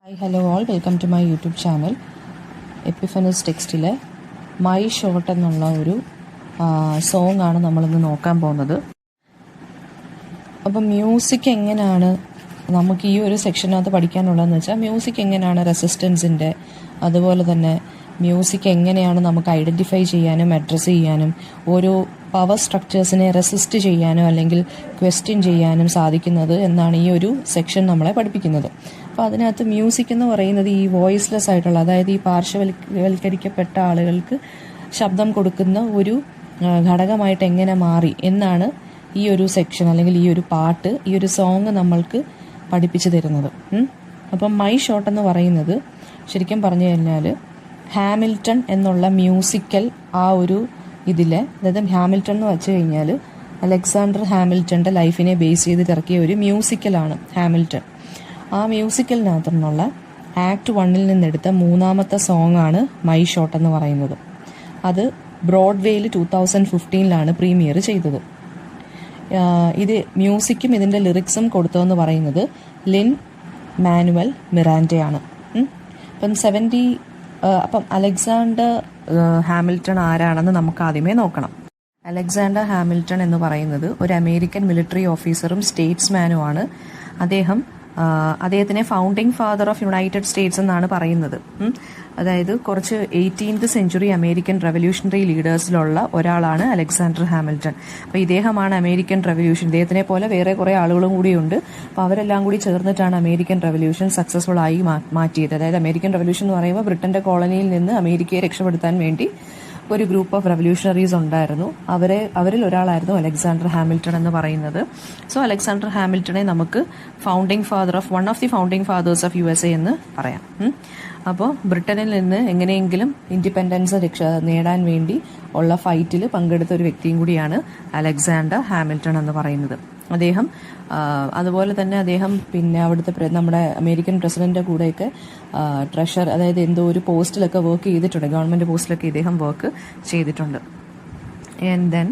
Hi, hello all, welcome to my YouTube channel. എപ്പിഫനസ് ടെക്സ്റ്റിലെ my shot എന്നുള്ള ഒരു സോങ് ആണ് നമ്മളിന്ന് നോക്കാൻ പോകുന്നത്. അപ്പം മ്യൂസിക് എങ്ങനെയാണ് നമുക്ക് ഈ ഒരു സെക്ഷനകത്ത് പഠിക്കാനുള്ളതെന്ന് വെച്ചാൽ മ്യൂസിക് എങ്ങനെയാണ് റെസിസ്റ്റൻസിൻ്റെ, അതുപോലെ തന്നെ മ്യൂസിക് എങ്ങനെയാണ് നമുക്ക് ഐഡൻറ്റിഫൈ ചെയ്യാനും അഡ്രസ്സ് ചെയ്യാനും ഓരോ പവർ സ്ട്രക്ചേഴ്സിനെ റെസിസ്റ്റ് ചെയ്യാനോ അല്ലെങ്കിൽ ക്വസ്റ്റ്യൻ ചെയ്യാനും സാധിക്കുന്നത് എന്നാണ് ഈ ഒരു സെക്ഷൻ നമ്മളെ പഠിപ്പിക്കുന്നത്. അപ്പോൾ അതിനകത്ത് മ്യൂസിക് എന്ന് പറയുന്നത് ഈ വോയിസ്ലെസ് ആയിട്ടുള്ള, അതായത് ഈ പാർശ്വവൽക്കരിക്കപ്പെട്ട ആളുകൾക്ക് ശബ്ദം കൊടുക്കുന്ന ഒരു ഘടകമായിട്ട് എങ്ങനെ മാറി എന്നാണ് ഈ ഒരു സെക്ഷൻ അല്ലെങ്കിൽ ഈ ഒരു പാട്ട്, ഈ ഒരു സോങ് നമ്മൾക്ക് പഠിപ്പിച്ചു തരുന്നത്. അപ്പം മൈ ഷോട്ട് എന്ന് പറയുന്നത് ശരിക്കും പറഞ്ഞു കഴിഞ്ഞാൽ ഹാമിൽട്ടൺ എന്നുള്ള മ്യൂസിക്കൽ ആ ഒരു ഇതിലെ, അതായത് ഹാമിൽട്ടൺ എന്ന് വെച്ച് കഴിഞ്ഞാൽ അലക്സാണ്ടർ ഹാമിൽട്ടൻ്റെ ലൈഫിനെ ബേസ് ചെയ്തിട്ട് ഇറക്കിയ ഒരു മ്യൂസിക്കലാണ് ഹാമിൽട്ടൺ. ആ മ്യൂസിക്കലിനകത്തു നിന്നുള്ള ആക്ട് 1 നിന്നെടുത്ത മൂന്നാമത്തെ സോങ് ആണ് മൈ ഷോട്ട് എന്ന് പറയുന്നത്. അത് ബ്രോഡ്വേയിൽ 2015 പ്രീമിയർ ചെയ്തത്. ഇത് മ്യൂസിക്കും ഇതിൻ്റെ ലിറിക്സും കൊടുത്തതെന്ന് പറയുന്നത് ലിൻ മാനുവൽ മിറാൻഡയാണ്. അപ്പം അലക്സാണ്ടർ ഹാമിൽട്ടൺ ആരാണെന്ന് നമുക്ക് ആദ്യമേ നോക്കണം. അലക്സാണ്ടർ ഹാമിൽട്ടൺ എന്ന് പറയുന്നത് ഒരു അമേരിക്കൻ മിലിറ്ററി ഓഫീസറും സ്റ്റേറ്റ്സ്മാനുമാണ്. അദ്ദേഹത്തിനെ founding father of United States എന്നാണ് പറയുന്നത്. അതായത് കുറച്ച് 18th സെഞ്ചുറി അമേരിക്കൻ റെവല്യൂഷണറി ലീഡേഴ്സിലുള്ള ഒരാളാണ് അലക്സാണ്ടർ ഹാമിൽട്ടൺ. അപ്പോൾ ഇദ്ദേഹമാണ് അമേരിക്കൻ റെവല്യൂഷൻ, ഇദ്ദേഹത്തിനെ പോലെ വേറെ കുറേ ആളുകളും കൂടിയുണ്ട്. അപ്പോൾ അവരെല്ലാം കൂടി ചേർന്നിട്ടാണ് അമേരിക്കൻ റെവല്യൂഷൻ സക്സസ്ഫുൾ ആയി മാറ്റിയത്. അതായത് അമേരിക്കൻ റെവല്യൂഷൻ എന്ന് പറയുമ്പോൾ ബ്രിട്ടന്റെ കോളനിയിൽ നിന്ന് അമേരിക്കയെ രക്ഷപ്പെടുത്താൻ വേണ്ടി ഒരു ഗ്രൂപ്പ് ഓഫ് റെവല്യൂഷണറീസ് ഉണ്ടായിരുന്നു. അവരിൽ ഒരാളായിരുന്നു അലക്സാണ്ടർ ഹാമിൽട്ടൺ എന്ന് പറയുന്നത്. സോ അലക്സാണ്ടർ ഹാമിൽട്ടണെ നമുക്ക് one of the founding fathers of USA എന്ന് പറയാം. അപ്പോൾ ബ്രിട്ടനിൽ നിന്ന് എങ്ങനെയെങ്കിലും ഇൻഡിപെൻഡൻസ് നേടാൻ വേണ്ടി ഉള്ള ഫൈറ്റിൽ പങ്കെടുത്ത ഒരു വ്യക്തിയും കൂടിയാണ് അലക്സാണ്ടർ ഹാമിൽട്ടൺ എന്ന് പറയുന്നത്. അതുപോലെ തന്നെ അദ്ദേഹം പിന്നെ അവിടുത്തെ നമ്മുടെ അമേരിക്കൻ പ്രസിഡന്റിന്റെ കൂടെയൊക്കെ അതായത് എന്തോ ഒരു പോസ്റ്റിലൊക്കെ വർക്ക് ചെയ്തിട്ടുണ്ട്, ഗവൺമെന്റ് പോസ്റ്റിലൊക്കെ ഇദ്ദേഹം വർക്ക് ചെയ്തിട്ടുണ്ട്. ആൻഡ് ദെൻ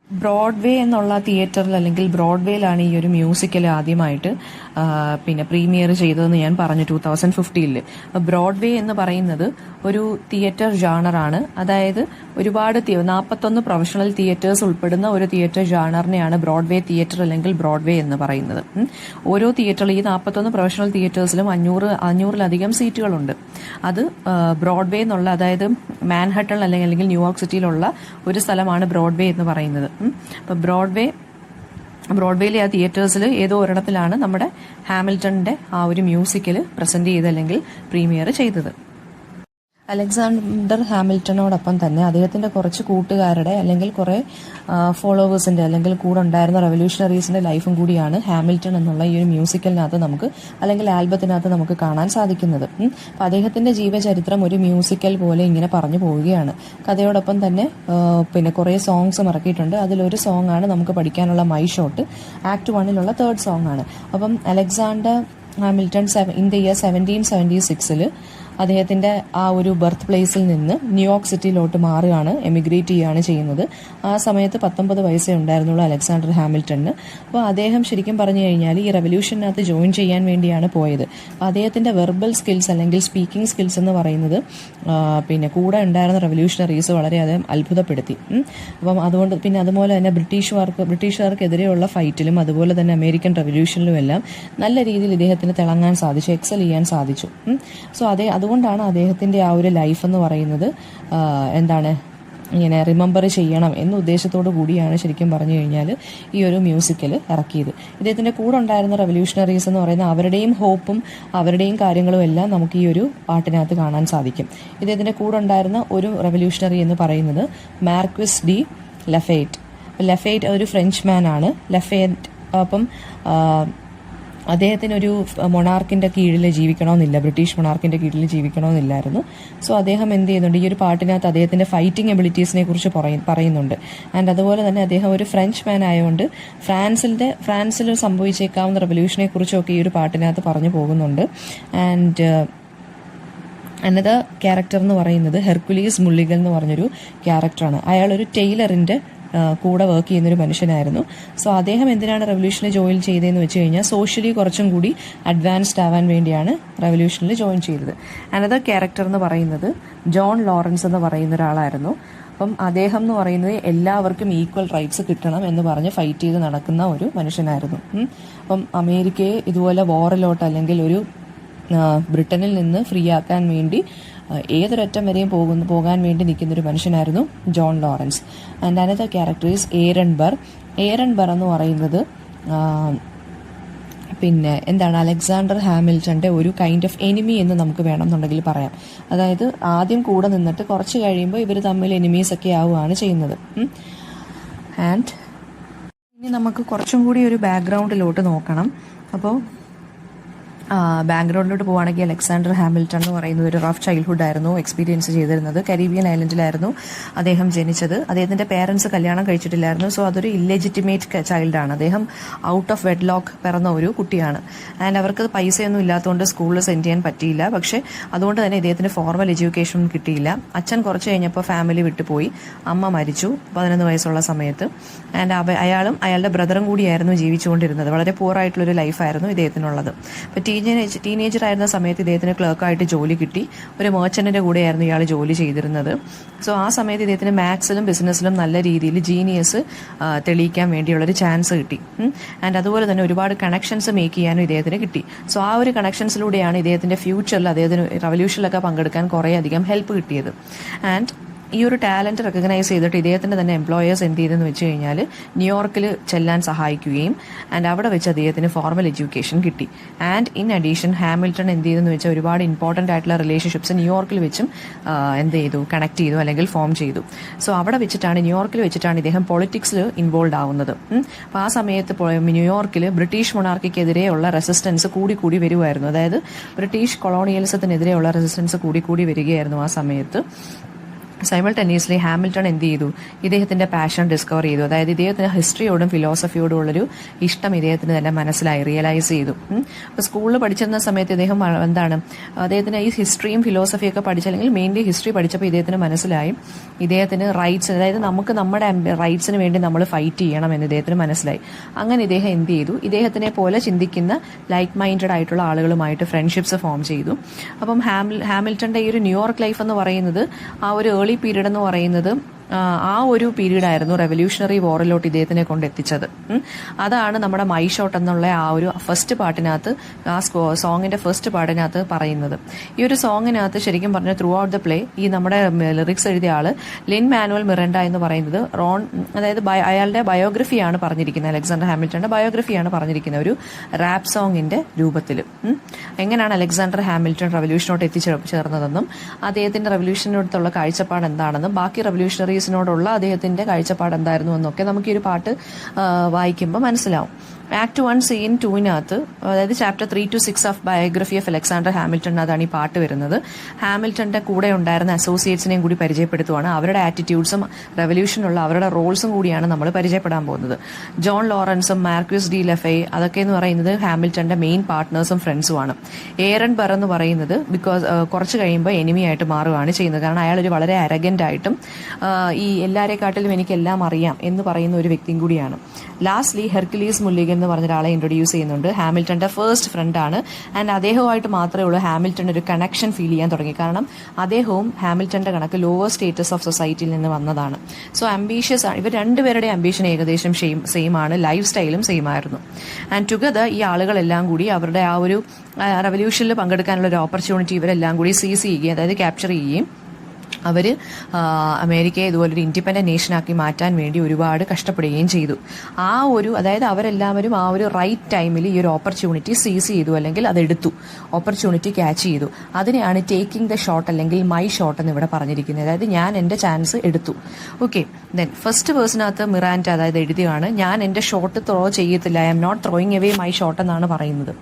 ബ്രോഡ്വേ എന്നുള്ള തിയേറ്ററിൽ അല്ലെങ്കിൽ ബ്രോഡ്വേയിലാണ് ഈ ഒരു മ്യൂസിക്കൽ ആദ്യമായിട്ട് പിന്നെ പ്രീമിയർ ചെയ്തതെന്ന് ഞാൻ പറഞ്ഞു 2015. ബ്രോഡ്വേ എന്ന് പറയുന്നത് ഒരു തിയേറ്റർ ജാണറാണ്. അതായത് ഒരുപാട് 41 പ്രൊഫഷണൽ തിയേറ്റേഴ്സ് ഉൾപ്പെടുന്ന ഒരു തിയേറ്റർ ജാണറിനെയാണ് ബ്രോഡ്വേ തിയേറ്റർ അല്ലെങ്കിൽ ബ്രോഡ്വേ എന്ന് പറയുന്നത്. ഓരോ തിയേറ്ററിൽ ഈ 41 പ്രൊഫഷണൽ തിയേറ്റേഴ്സിലും 500-ലധികം സീറ്റുകളുണ്ട്. അത് ബ്രോഡ്വേ എന്നുള്ള, അതായത് മാൻഹട്ടൺ അല്ലെങ്കിൽ ന്യൂയോർക്ക് സിറ്റിയിലുള്ള ഒരു സ്ഥലമാണ് ബ്രോഡ്വേ എന്ന് പറയുന്നത്. അപ്പൊ ബ്രോഡ്വേയിലെ ആ തിയേറ്റേഴ്സിൽ ഏതോ ഒരിടത്തിലാണ് നമ്മുടെ ഹാമിൽട്ടണിന്റെ ആ ഒരു മ്യൂസിക്കൽ പ്രസന്റ് ചെയ്ത് അല്ലെങ്കിൽ പ്രീമിയർ ചെയ്തത്. അലക്സാണ്ടർ ഹാമിൽട്ടണോടൊപ്പം തന്നെ അദ്ദേഹത്തിന്റെ കുറച്ച് കൂട്ടുകാരുടെ അല്ലെങ്കിൽ കുറെ ഫോളോവേഴ്സിന്റെ അല്ലെങ്കിൽ കൂടെ ഉണ്ടായിരുന്ന റെവല്യൂഷണറീസിന്റെ ലൈഫും കൂടിയാണ് ഹാമിൽട്ടൺ എന്നുള്ള ഈ ഒരു മ്യൂസിക്കലിനകത്ത് നമുക്ക് അല്ലെങ്കിൽ ആൽബത്തിനകത്ത് നമുക്ക് കാണാൻ സാധിക്കുന്നത്. അപ്പൊ അദ്ദേഹത്തിന്റെ ജീവചരിത്രം ഒരു മ്യൂസിക്കൽ പോലെ ഇങ്ങനെ പറഞ്ഞു പോവുകയാണ്. കഥയോടൊപ്പം തന്നെ പിന്നെ കുറെ സോങ്സും ഇറക്കിയിട്ടുണ്ട്. അതിലൊരു സോങ് ആണ് നമുക്ക് പഠിക്കാനുള്ള my shot. Act 1 third song ആണ്. അപ്പം Alexander Hamilton in the year 1776 അദ്ദേഹത്തിന്റെ ആ ഒരു ബർത്ത് പ്ലേസിൽ നിന്ന് ന്യൂയോർക്ക് സിറ്റിയിലോട്ട് മാറുകയാണ്, എമിഗ്രേറ്റ് ചെയ്യുകയാണ് ചെയ്യുന്നത്. ആ സമയത്ത് 19 വയസ്സേ ഉണ്ടായിരുന്നുള്ളൂ അലക്സാണ്ടർ ഹാമിൽട്ടണിന്. അപ്പോൾ അദ്ദേഹം ശരിക്കും പറഞ്ഞു കഴിഞ്ഞാൽ ഈ റെവല്യൂഷനകത്ത് ജോയിൻ ചെയ്യാൻ വേണ്ടിയാണ് പോയത്. അദ്ദേഹത്തിന്റെ വെർബൽ സ്കിൽസ് അല്ലെങ്കിൽ സ്പീക്കിംഗ് സ്കിൽസ് എന്ന് പറയുന്നത് പിന്നെ കൂടെ ഉണ്ടായിരുന്ന റെവല്യൂഷണറീസ് വളരെയധികം അത്ഭുതപ്പെടുത്തി. അപ്പം അതുകൊണ്ട് പിന്നെ അതുപോലെ തന്നെ ബ്രിട്ടീഷുകാർക്കെതിരെയുള്ള ഫൈറ്റിലും അതുപോലെ തന്നെ അമേരിക്കൻ റെവല്യൂഷനിലും എല്ലാം നല്ല രീതിയിൽ ഇദ്ദേഹത്തിന് തിളങ്ങാൻ സാധിച്ചു, എക്സൽ ചെയ്യാൻ സാധിച്ചു. സോ അതുകൊണ്ടാണ് അദ്ദേഹത്തിന്റെ ആ ഒരു ലൈഫ് എന്ന് പറയുന്നത് ഇങ്ങനെ റിമെമ്പർ ചെയ്യണം എന്ന ഉദ്ദേശത്തോടു കൂടിയാണ് ശരിക്കും പറഞ്ഞു കഴിഞ്ഞാൽ ഈ ഒരു മ്യൂസിക്കൽ ഇറക്കിയത്. ഇദ്ദേഹത്തിന്റെ കൂടെ ഉണ്ടായിരുന്ന റെവല്യൂഷണറീസ് എന്ന് പറയുന്ന അവരുടെയും ഹോപ്പും അവരുടെയും കാര്യങ്ങളും എല്ലാം നമുക്ക് ഈ ഒരു പാട്ടിനകത്ത് കാണാൻ സാധിക്കും. ഇദ്ദേഹത്തിന്റെ കൂടെ ഉണ്ടായിരുന്ന ഒരു റെവല്യൂഷണറി എന്ന് പറയുന്നത് മാർക്വിസ് ഡി ലഫേറ്റ് ഒരു ഫ്രഞ്ച് മാൻ ആണ്. അപ്പം അദ്ദേഹത്തിന് ഒരു മൊണാർക്കിന്റെ കീഴിൽ ജീവിക്കണമെന്നില്ല, ബ്രിട്ടീഷ് മൊണാർക്കിന്റെ കീഴിൽ ജീവിക്കണമെന്നില്ലായിരുന്നു. സോ അദ്ദേഹം എന്ത് ചെയ്യുന്നുണ്ട്, ഈ ഒരു പാട്ടിനകത്ത് അദ്ദേഹത്തിന്റെ ഫൈറ്റിംഗ് എബിലിറ്റീസിനെ കുറിച്ച് പറയുന്നുണ്ട്. ആൻഡ് അതുപോലെ തന്നെ അദ്ദേഹം ഒരു ഫ്രഞ്ച് മാൻ ആയതുകൊണ്ട് ഫ്രാൻസിൽ സംഭവിച്ചേക്കാവുന്ന റെവല്യൂഷനെ കുറിച്ചൊക്കെ ഈ ഒരു പാട്ടിനകത്ത് പറഞ്ഞു പോകുന്നുണ്ട്. ആൻഡ് അനദർ ക്യാരക്ടർ എന്ന് പറയുന്നത് ഹെർക്കുലീസ് മുള്ളിഗൽ എന്ന് പറഞ്ഞൊരു ക്യാരക്ടറാണ്. അയാൾ ഒരു ടൈലറിന്റെ കൂടെ വർക്ക് ചെയ്യുന്നൊരു മനുഷ്യനായിരുന്നു. സോ അദ്ദേഹം എന്തിനാണ് റെവല്യൂഷനിൽ ജോയിൻ ചെയ്തതെന്ന് വെച്ച് കഴിഞ്ഞാൽ സോഷ്യലി കുറച്ചും കൂടി അഡ്വാൻസ്ഡ് ആവാൻ വേണ്ടിയാണ് റെവല്യൂഷനിൽ ജോയിൻ ചെയ്തത്. അനദർ ക്യാരക്ടർ എന്ന് പറയുന്നത് ജോൺ ലോറൻസ് എന്ന് പറയുന്ന ഒരാളായിരുന്നു. അപ്പം അദ്ദേഹം എന്ന് പറയുന്നത് എല്ലാവർക്കും ഈക്വൽ റൈറ്റ്സ് കിട്ടണം എന്ന് പറഞ്ഞ് ഫൈറ്റ് ചെയ്ത് നടക്കുന്ന ഒരു മനുഷ്യനായിരുന്നു. അപ്പം അമേരിക്കയെ ഇതുപോലെ വോറിലോട്ട് അല്ലെങ്കിൽ ഒരു ബ്രിട്ടനിൽ നിന്ന് ഫ്രീ ആക്കാൻ വേണ്ടി ഏതൊരറ്റം വരെയും പോകാൻ വേണ്ടി നിൽക്കുന്ന ഒരു മനുഷ്യനായിരുന്നു John Laurens. And another character is Aaron Burr. Aaron Burr എന്ന് പറയുന്നത് പിന്നെ എന്താണ്, അലക്സാണ്ടർ ഹാമിൽട്ടന്റെ ഒരു കൈൻഡ് ഓഫ് എനിമി എന്ന് നമുക്ക് വേണമെന്നുണ്ടെങ്കിൽ പറയാം. അതായത് ആദ്യം കൂടെ നിന്നിട്ട് കുറച്ച് കഴിയുമ്പോൾ ഇവർ തമ്മിൽ എനിമീസ് ഒക്കെ ആവുകയാണ് ചെയ്യുന്നത്. ആൻഡ് ഇനി നമുക്ക് കുറച്ചും കൂടി ഒരു ബാക്ക്ഗ്രൗണ്ടിലോട്ട് നോക്കണം. അപ്പോൾ ബാക്ക്ഗ്രൗണ്ടിലോട്ട് പോവുകയാണെങ്കിൽ അലക്സാണ്ടർ ഹാമിൽട്ടൺ എന്ന് പറയുന്നത് ഒരു റഫ് ചൈൽഡ്ഹുഡ് ആയിരുന്നു എക്സ്പീരിയൻസ് ചെയ്തിരുന്നത്. കരീബിയൻ ഐലൻഡിലായിരുന്നു അദ്ദേഹം ജനിച്ചത്. അദ്ദേഹത്തിന്റെ പേരൻസ് കല്യാണം കഴിച്ചിട്ടില്ലായിരുന്നു. സോ അതൊരു ഇല്ലെജിറ്റിമേറ്റ് ചൈൽഡാണ്. അദ്ദേഹം ഔട്ട് ഓഫ് വെഡ്ലോക്ക് പിറന്ന ഒരു കുട്ടിയാണ്. ആൻഡ് അവർക്ക് പൈസയൊന്നും ഇല്ലാത്തതുകൊണ്ട് സ്കൂളിൽ സെൻഡ് ചെയ്യാൻ പറ്റിയില്ല. പക്ഷേ അതുകൊണ്ട് തന്നെ ഇദ്ദേഹത്തിന് ഫോർമൽ എഡ്യൂക്കേഷൻ കിട്ടിയില്ല. അച്ഛൻ കുറച്ച് കഴിഞ്ഞപ്പോൾ ഫാമിലി വിട്ടുപോയി. അമ്മ മരിച്ചു 11 വയസ്സുള്ള സമയത്ത്. ആൻഡ് അയാളും അയാളുടെ ബ്രദറും കൂടിയായിരുന്നു ജീവിച്ചുകൊണ്ടിരുന്നത്. വളരെ പൂറായിട്ടുള്ളൊരു ലൈഫായിരുന്നു ഇദ്ദേഹത്തിനുള്ളത്. അപ്പോൾ ടീനേജർ ആയിരുന്ന സമയത്ത് ഇദ്ദേഹത്തിന് ക്ലർക്കായിട്ട് ജോലി കിട്ടി. ഒരു മെർച്ചന്റിന്റെ കൂടെയായിരുന്നു ഇയാൾ ജോലി ചെയ്തിരുന്നത്. സോ ആ സമയത്ത് ഇദ്ദേഹത്തിന് മാത്സിലും ബിസിനസ്സിലും നല്ല രീതിയിൽ ജീനിയസ് തെളിയിക്കാൻ വേണ്ടിയുള്ളൊരു ചാൻസ് കിട്ടി. ആൻഡ് അതുപോലെ തന്നെ ഒരുപാട് കണക്ഷൻസ് മേക്ക് ചെയ്യാനും ഇദ്ദേഹത്തിന് കിട്ടി. സോ ആ ഒരു കണക്ഷൻസിലൂടെയാണ് ഇദ്ദേഹത്തിന്റെ ഫ്യൂച്ചറിൽ അദ്ദേഹത്തിന് റവല്യൂഷനിലൊക്കെ പങ്കെടുക്കാൻ കുറേ അധികം ഹെൽപ്പ് കിട്ടിയത്. ആൻഡ് ഈ ഒരു ടാലന്റ് റെക്കഗ്നൈസ് ചെയ്തിട്ട് ഇദ്ദേഹത്തിന്റെ തന്നെ എംപ്ലോയേഴ്സ് എന്ത് ചെയ്തെന്ന് വെച്ച് കഴിഞ്ഞാൽ ന്യൂയോർക്കിൽ ചെല്ലാൻ സഹായിക്കുകയും ആൻഡ് അവിടെ വെച്ച് അദ്ദേഹത്തിന് ഫോർമൽ എഡ്യൂക്കേഷൻ കിട്ടി. ആൻഡ് ഇൻ അഡീഷൻ ഹാമിൽട്ടൺ എന്ത് ചെയ്തെന്ന് വെച്ചാൽ ഒരുപാട് ഇമ്പോർട്ടൻ്റ് ആയിട്ടുള്ള റിലേഷൻഷിപ്സ് ന്യൂയോർക്കിൽ വെച്ചും എന്ത് ചെയ്തു, കണക്ട് ചെയ്തു അല്ലെങ്കിൽ ഫോം ചെയ്തു. സോ അവിടെ വെച്ചിട്ടാണ്, ന്യൂയോർക്കിൽ വെച്ചിട്ടാണ് ഇദ്ദേഹം പൊളിറ്റിക്സിൽ ഇൻവോൾവ് ആവുന്നത്. അപ്പോൾ ആ സമയത്ത് ന്യൂയോർക്കിൽ ബ്രിട്ടീഷ് മൊണാർക്കിക്കെതിരെയുള്ള റെസിസ്റ്റൻസ് കൂടി വരുമായിരുന്നു. അതായത് ബ്രിട്ടീഷ് കൊളോണിയലിസത്തിനെതിരെയുള്ള റെസിസ്റ്റൻസ് കൂടി വരികയായിരുന്നു ആ സമയത്ത്. സൈമൾട്ടേനിയസ്ലി ഹാമിൽട്ടൺ എന്ത് ചെയ്തു, ഇദ്ദേഹത്തിന്റെ പാഷൻ ഡിസ്കവർ ചെയ്തു. അതായത് ഇദ്ദേഹത്തിന് ഹിസ്റ്ററിയോടും ഫിലോസഫിയോടും ഉള്ളൊരു ഇഷ്ടം ഇദ്ദേഹത്തിന് തന്നെ മനസ്സിലായി, റിയലൈസ് ചെയ്തു. അപ്പോൾ സ്കൂളിൽ പഠിച്ചിരുന്ന സമയത്ത് ഇദ്ദേഹം അദ്ദേഹത്തിന് ഈ ഹിസ്റ്ററിയും ഫിലോസഫിയൊക്കെ പഠിച്ചല്ലെങ്കിൽ മെയിൻലി ഹിസ്റ്ററി പഠിച്ചപ്പോൾ ഇദ്ദേഹത്തിന് മനസ്സിലായി ഇദ്ദേഹത്തിന് റൈറ്റ്സ്, അതായത് നമുക്ക് നമ്മുടെ റൈറ്റ്സിന് വേണ്ടി നമ്മൾ ഫൈറ്റ് ചെയ്യണം എന്ന് ഇദ്ദേഹത്തിന് മനസ്സിലായി. അങ്ങനെ ഇദ്ദേഹം എന്ത് ചെയ്തു, ഇദ്ദേഹത്തിനെ പോലെ ചിന്തിക്കുന്ന ലൈക്ക് മൈൻഡഡ് ആയിട്ടുള്ള ആളുകളുമായിട്ട് ഫ്രണ്ട്ഷിപ്സ് ഫോം ചെയ്തു. അപ്പം ഹാമിൽട്ടന്റെ ഈ ഒരു ന്യൂയോർക്ക് ലൈഫ് എന്ന് പറയുന്നത് ആ ഒരു ഏർലി പീരീഡ് എന്ന് പറയുന്നത് ആ ഒരു പീരീഡായിരുന്നു റെവല്യൂഷണറി വോറിലോട്ട് ഇദ്ദേഹത്തിനെ കൊണ്ട് എത്തിച്ചത്. അതാണ് നമ്മുടെ മൈ ഷോട്ട് എന്നുള്ള ആ ഒരു ഫസ്റ്റ് പാട്ടിനകത്ത്, ആ സോങ്ങിന്റെ ഫസ്റ്റ് പാട്ടിനകത്ത് പറയുന്നത്. ഈ ഒരു സോങ്ങിനകത്ത് ശരിക്കും പറഞ്ഞാൽ ത്രൂ ഔട്ട് ദ പ്ലേ ഈ നമ്മുടെ ലിറിക്സ് എഴുതിയ ആള് ലിൻ മാനുവൽ മിറണ്ട എന്ന് പറയുന്നത് അതായത് അയാളുടെ ബയോഗ്രഫിയാണ് പറഞ്ഞിരിക്കുന്നത്. അലക്സാണ്ടർ ഹാമിൽട്ടന്റെ ബയോഗ്രഫിയാണ് പറഞ്ഞിരിക്കുന്നത് ഒരു റാപ്പ് സോങ്ങിന്റെ രൂപത്തിൽ. എങ്ങനെയാണ് അലക്സാണ്ടർ ഹാമിൽട്ടൺ റെവല്യൂഷനോട്ട് എത്തിച്ചേർന്നതെന്നും അദ്ദേഹത്തിന്റെ റെവല്യൂഷനോടുള്ള കാഴ്ചപ്പാട് എന്താണെന്നും ബാക്കി റെവല്യൂഷണറി നോടുള്ള അദ്ദേഹത്തിന്റെ കാഴ്ചപ്പാട് എന്തായിരുന്നു എന്നൊക്കെ നമുക്ക് ഈ ഒരു പാട്ട് വായിക്കുമ്പോൾ മനസ്സിലാവും. ആക്ട് 1 സീൻ 2 അതായത് chapter 3 to 6 of biography of Alexander Hamilton അതാണ് ഈ പാട്ട് വരുന്നത്. ഹാമിൽട്ടന്റെ കൂടെ ഉണ്ടായിരുന്ന അസോസിയേറ്റ്സിനെയും കൂടി പരിചയപ്പെടുത്തുവാണ്. അവരുടെ ആറ്റിറ്റ്യൂഡ്സും റെവല്യൂഷനുള്ള അവരുടെ റോൾസും കൂടിയാണ് നമ്മൾ പരിചയപ്പെടാൻ പോകുന്നത്. ജോൺ ലോറൻസും മാർക്യൂസ് ഡി ലഫേ അതൊക്കെ എന്ന് പറയുന്നത് ഹാമിൽട്ടന്റെ മെയിൻ പാർട്ട്നേഴ്സും ഫ്രണ്ട്സുമാണ്. ഏറൺ ബർ എന്ന് പറയുന്നത് കുറച്ച് കഴിയുമ്പോൾ എനിമി ആയിട്ട് മാറുകയാണ് ചെയ്യുന്നത്. കാരണം അയാൾ ഒരു വളരെ അരഗന്റ് ആയിട്ടും ഈ എല്ലാവരെക്കാട്ടിലും എനിക്കെല്ലാം അറിയാം എന്ന് പറയുന്ന ഒരു വ്യക്തിയും കൂടിയാണ്. ലാസ്റ്റ്ലി ഹെർക്കുലീസ് മുല്ലിഗൻ എന്ന് പറഞ്ഞ ഒരാളെ ഇൻട്രൊഡ്യൂസ് ചെയ്യുന്നുണ്ട്. ഹാമിൽട്ടന്റെ ഫസ്റ്റ് ഫ്രണ്ടാണ്. ആൻഡ് അദ്ദേഹവുമായിട്ട് മാത്രമേ ഉള്ളൂ ഹാമിൽട്ടൺ ഒരു കണക്ഷൻ ഫീൽ ചെയ്യാൻ തുടങ്ങി. കാരണം അദ്ദേഹവും ഹാമിൽട്ടന്റെ കണക്ക് ലോവർ സ്റ്റേറ്റസ് ഓഫ് സൊസൈറ്റിയിൽ നിന്ന് വന്നതാണ്. സോ അംബീഷ്യസ് ആണ്. ഇവർ രണ്ടുപേരുടെ അംബീഷൻ ഏകദേശം സെയിം ആണ്. ലൈഫ് സ്റ്റൈലും സെയിം ആയിരുന്നു. ആൻഡ് ടുഗദർ ഈ ആളുകളെല്ലാം കൂടി അവരുടെ ആ ഒരു റെവല്യൂഷനിൽ പങ്കെടുക്കാനുള്ള ഒരു ഓപ്പർച്യൂണിറ്റി ഇവരെല്ലാം കൂടി സീസ് ചെയ്യുകയും അതായത് ക്യാപ്ചർ ചെയ്യുകയും അവർ അമേരിക്കയെ ഇതുപോലൊരു ഇൻഡിപെൻഡന്റ് നേഷനാക്കി മാറ്റാൻ വേണ്ടി ഒരുപാട് കഷ്ടപ്പെടുകയും ചെയ്തു. അതായത് അവരെല്ലാവരും ആ ഒരു റൈറ്റ് ടൈമിൽ ഈ ഒരു ഓപ്പർച്യൂണിറ്റി സീസ് ചെയ്തു, അല്ലെങ്കിൽ അതെടുത്തു, ഓപ്പർച്യൂണിറ്റി ക്യാച്ച് ചെയ്തു. അതിനെയാണ് ടേക്കിംഗ് ദ ഷോട്ട് അല്ലെങ്കിൽ മൈ ഷോട്ട് എന്ന് ഇവിടെ പറഞ്ഞിരിക്കുന്നത്. അതായത് ഞാൻ എൻ്റെ ചാൻസ് എടുത്തു. ഓക്കെ, ദെൻ ഫസ്റ്റ് വേഴ്സിനകത്ത് മിറാൻഡ അതായത് എഴുതിയാണ്, ഞാൻ എൻ്റെ ഷോട്ട് ത്രോ ചെയ്യത്തില്ല, I'm not throwing away my shot എന്നാണ് പറയുന്നത്.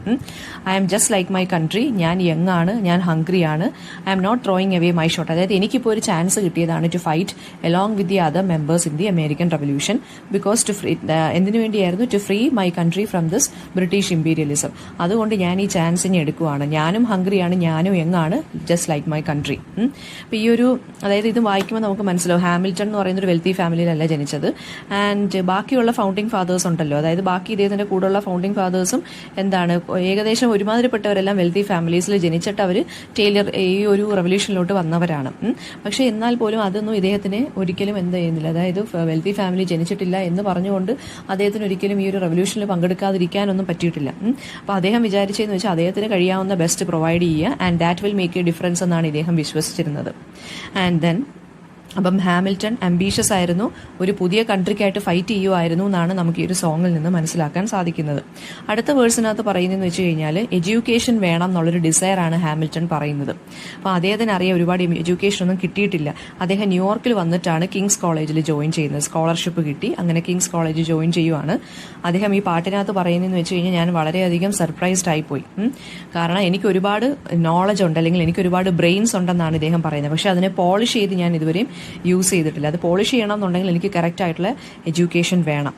I'm just like my country, ഞാൻ യങ് ആണ്, ഞാൻ ഹംഗ്രി ആണ്, I'm not throwing away my shot. അതായത് എനിക്കിപ്പോൾ ഇപ്പോൾ ഒരു ചാൻസ് കിട്ടിയതാണ് to fight along with the other members in the American Revolution because to free എന്തിനു വേണ്ടിയായിരുന്നു? To free my country from this British imperialism. അതുകൊണ്ട് ഞാൻ ഈ ചാൻസിനെ എടുക്കുവാണ്. ഞാനും ഹംഗ്രിയാണ്, ഞാനും യങ്ങാണ്, ജസ്റ്റ് ലൈക്ക് മൈ കൺട്രി. അപ്പോൾ ഈ ഒരു അതായത് ഇത് വായിക്കുമ്പോൾ നമുക്ക് മനസ്സിലാവും ഹാമിൽട്ടൺ എന്ന് പറയുന്ന ഒരു വെൽത്തി ഫാമിലിയിലല്ല ജനിച്ചത്. ആൻഡ് ബാക്കിയുള്ള ഫൗണ്ടിങ് ഫാദേഴ്സ് ഉണ്ടല്ലോ, അതായത് ബാക്കി ഇദ്ദേഹത്തിൻ്റെ കൂടെയുള്ള ഫൗണ്ടിങ് ഫാദേഴ്സും എന്താണ് ഏകദേശം ഒരുമാതിരിപ്പെട്ടവരെല്ലാം വെൽത്തി ഫാമിലീസിൽ ജനിച്ചിട്ട് അവർ ടൈലർ ഈ ഒരു റെവല്യൂഷനിലോട്ട് വന്നവരാണ്. പക്ഷേ എന്നാൽ പോലും അതൊന്നും ഇദ്ദേഹത്തിന് ഒരിക്കലും എന്ത് ചെയ്യുന്നില്ല, അതായത് വെൽത്തി ഫാമിലി ജനിച്ചിട്ടില്ല എന്ന് പറഞ്ഞുകൊണ്ട് അദ്ദേഹത്തിന് ഒരിക്കലും ഈ ഒരു റെവല്യൂഷനിൽ പങ്കെടുക്കാതിരിക്കാനൊന്നും പറ്റിയിട്ടില്ല. അപ്പോൾ അദ്ദേഹം വിചാരിച്ചതെന്ന് വെച്ചാൽ അദ്ദേഹത്തിന് കഴിയാവുന്ന ബെസ്റ്റ് പ്രൊവൈഡ് ചെയ്യുക, and that will make A difference എന്നാണ് ഇദ്ദേഹം വിശ്വസിച്ചിരുന്നത്. ആൻഡ് ദെൻ അപ്പം ഹാമിൽട്ടൺ അംബീഷ്യസ് ആയിരുന്നു, ഒരു പുതിയ കൺട്രിക്കായിട്ട് ഫൈറ്റ് ചെയ്യുമായിരുന്നു എന്നാണ് നമുക്ക് ഈ ഒരു സോങ്ങിൽ നിന്ന് മനസ്സിലാക്കാൻ സാധിക്കുന്നത്. അടുത്ത വേഴ്സിനകത്ത് പറയുന്നതെന്ന് വെച്ച് കഴിഞ്ഞാൽ എഡ്യൂക്കേഷൻ വേണം എന്നുള്ളൊരു ഡിസയറാണ് ഹാമിൽട്ടൺ പറയുന്നത്. അപ്പോൾ അദ്ദേഹത്തിന് അറിയാം ഒരുപാട് എഡ്യൂക്കേഷൻ ഒന്നും കിട്ടിയിട്ടില്ല. അദ്ദേഹം ന്യൂയോർക്കിൽ വന്നിട്ടാണ് കിങ്സ് കോളേജിൽ ജോയിൻ ചെയ്യുന്നത്. സ്കോളർഷിപ്പ് കിട്ടി, അങ്ങനെ കിങ്സ് കോളേജിൽ ജോയിൻ ചെയ്യുവാണ്. അദ്ദേഹം ഈ പാട്ടിനകത്ത് പറയുന്നതെന്ന് വെച്ച് കഴിഞ്ഞാൽ ഞാൻ വളരെയധികം സർപ്രൈസ്ഡ് ആയിപ്പോയി. കാരണം എനിക്ക് ഒരുപാട് നോളജ് ഉണ്ട്, അല്ലെങ്കിൽ എനിക്ക് ഒരുപാട് ബ്രെയിൻസ് ഉണ്ടെന്നാണ് ഇദ്ദേഹം പറയുന്നത്. പക്ഷെ അതിനെ പോളിഷ് ചെയ്ത് ഞാൻ ഇതുവരെയും യൂസ് ചെയ്തിട്ടില്ല. അത് പോളിഷ് ചെയ്യണം എന്നുണ്ടെങ്കിൽ എനിക്ക് കറക്റ്റ് ആയിട്ടുള്ള എഡ്യൂക്കേഷൻ വേണം.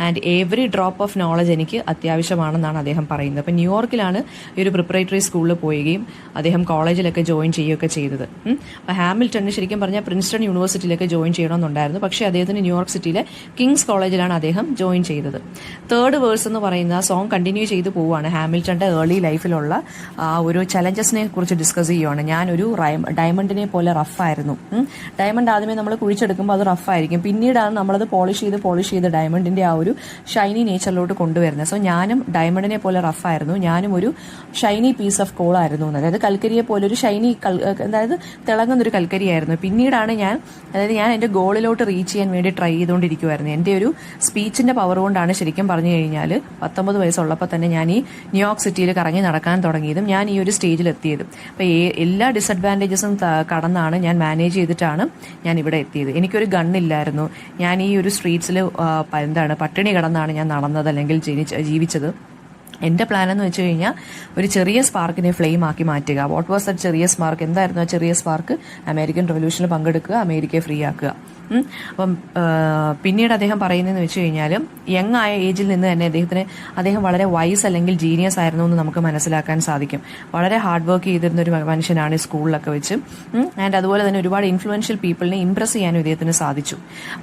And every drop of knowledge എനിക്ക് അത്യാവശ്യമാണെന്നാണ് അദ്ദേഹം പറയുന്നത്. അപ്പം ന്യൂയോർക്കിലാണ് ഈ ഒരു പ്രിപ്പറേറ്ററി സ്കൂളിൽ പോവുകയും അദ്ദേഹം കോളേജിലൊക്കെ ജോയിൻ ചെയ്യുകയൊക്കെ ചെയ്തത്. അപ്പോൾ ഹാമിൽട്ടണിന് ശരിക്കും പറഞ്ഞാൽ പ്രിൻസ്റ്റൺ യൂണിവേഴ്സിറ്റിയിലൊക്കെ ജോയിൻ ചെയ്യണമെന്നുണ്ടായിരുന്നു. പക്ഷേ അദ്ദേഹത്തിന് ന്യൂയോർക്ക് സിറ്റിയിലെ കിങ്സ് കോളേജിലാണ് അദ്ദേഹം ജോയിൻ ചെയ്തത്. തേർഡ് വേഴ്സ് എന്ന് പറയുന്ന ആ സോങ് കണ്ടിന്യൂ ചെയ്ത് പോവുകയാണ്. ഹാമിൽട്ടൻ്റെ ഏർലി ലൈഫിലുള്ള ആ ഒരു ചലഞ്ചസിനെ കുറിച്ച് ഡിസ്കസ് ചെയ്യുവാണ്. ഞാനൊരു ഡയമണ്ടിനെ പോലെ റഫായിരുന്നു. ഡയമണ്ട് ആദ്യമേ നമ്മൾ കുഴിച്ചെടുക്കുമ്പോൾ അത് റഫായിരിക്കും, പിന്നീടാണ് നമ്മളത് പോളിഷ് ചെയ്ത് ഡയമണ്ടിൻ്റെ ആ ഒരു ഷൈനി നേച്ചറിലോട്ട് കൊണ്ടുവരുന്നത്. സോ ഞാനും ഡയമണ്ടിനെ പോലെ റഫായിരുന്നു, ഞാനും ഒരു ഷൈനി പീസ് ഓഫ് കോൾ ആയിരുന്നു, അതായത് കൽക്കരിയെ പോലെ ഒരു ഷൈനി അതായത് തിളങ്ങുന്നൊരു കൽക്കരിയായിരുന്നു. പിന്നീടാണ് ഞാൻ എൻ്റെ ഗോളിലോട്ട് റീച്ച് ചെയ്യാൻ വേണ്ടി ട്രൈ ചെയ്തുകൊണ്ടിരിക്കുമായിരുന്നു. എൻ്റെ ഒരു സ്പീച്ചിൻ്റെ പവർ കൊണ്ടാണ് ശരിക്കും പറഞ്ഞു കഴിഞ്ഞാൽ 19 വയസ്സുള്ളപ്പോൾ തന്നെ ഞാൻ ഈ ന്യൂയോർക്ക് സിറ്റിയിൽ കറങ്ങി നടക്കാൻ തുടങ്ങിയതും ഞാൻ ഈ ഒരു സ്റ്റേജിൽ എത്തിയതും. അപ്പോൾ എല്ലാ ഡിസഡ്വാൻറ്റേജസും കടന്നാണ് ഞാൻ മാനേജ് ചെയ്തിട്ടാണ് ഞാൻ ഇവിടെ എത്തിയത്. എനിക്കൊരു ഗണ്ണില്ലായിരുന്നു. ഞാൻ ഈ ഒരു സ്ട്രീറ്റ്സിൽ പട്ടിണി കിടന്നാണ് ഞാൻ നടന്നത് അല്ലെങ്കിൽ ജീവിച്ചത്. എൻ്റെ പ്ലാൻ എന്ന് വെച്ച് കഴിഞ്ഞാൽ ഒരു ചെറിയ സ്പാർക്കിനെ ഫ്ലെയിം ആക്കി മാറ്റുക. വാട്ട് വാസ് ദറ്റ് ചെറിയ സ്പാർക്ക്? എന്തായിരുന്നു ആ ചെറിയ സ്പാർക്ക്? അമേരിക്കൻ റവല്യൂഷനിൽ പങ്കെടുക്കുക, അമേരിക്കയെ ഫ്രീ ആക്കുക. അപ്പം പിന്നീട് അദ്ദേഹം പറയുന്നതെന്ന് വെച്ച് കഴിഞ്ഞാൽ യങ് ആയ ഏജിൽ നിന്ന് തന്നെ അദ്ദേഹം വളരെ വൈസ് അല്ലെങ്കിൽ ജീനിയസ് ആയിരുന്നു എന്ന് നമുക്ക് മനസ്സിലാക്കാൻ സാധിക്കും. വളരെ ഹാർഡ് വർക്ക് ചെയ്തിരുന്ന ഒരു മനുഷ്യനാണ് സ്കൂളിലൊക്കെ വെച്ച്. ആൻഡ് അതുപോലെ തന്നെ ഒരുപാട് ഇൻഫ്ലുവൻഷ്യൽ പീപ്പിളിനെ ഇംപ്രസ് ചെയ്യാനും ഇദ്ദേഹത്തിന് സാധിച്ചു.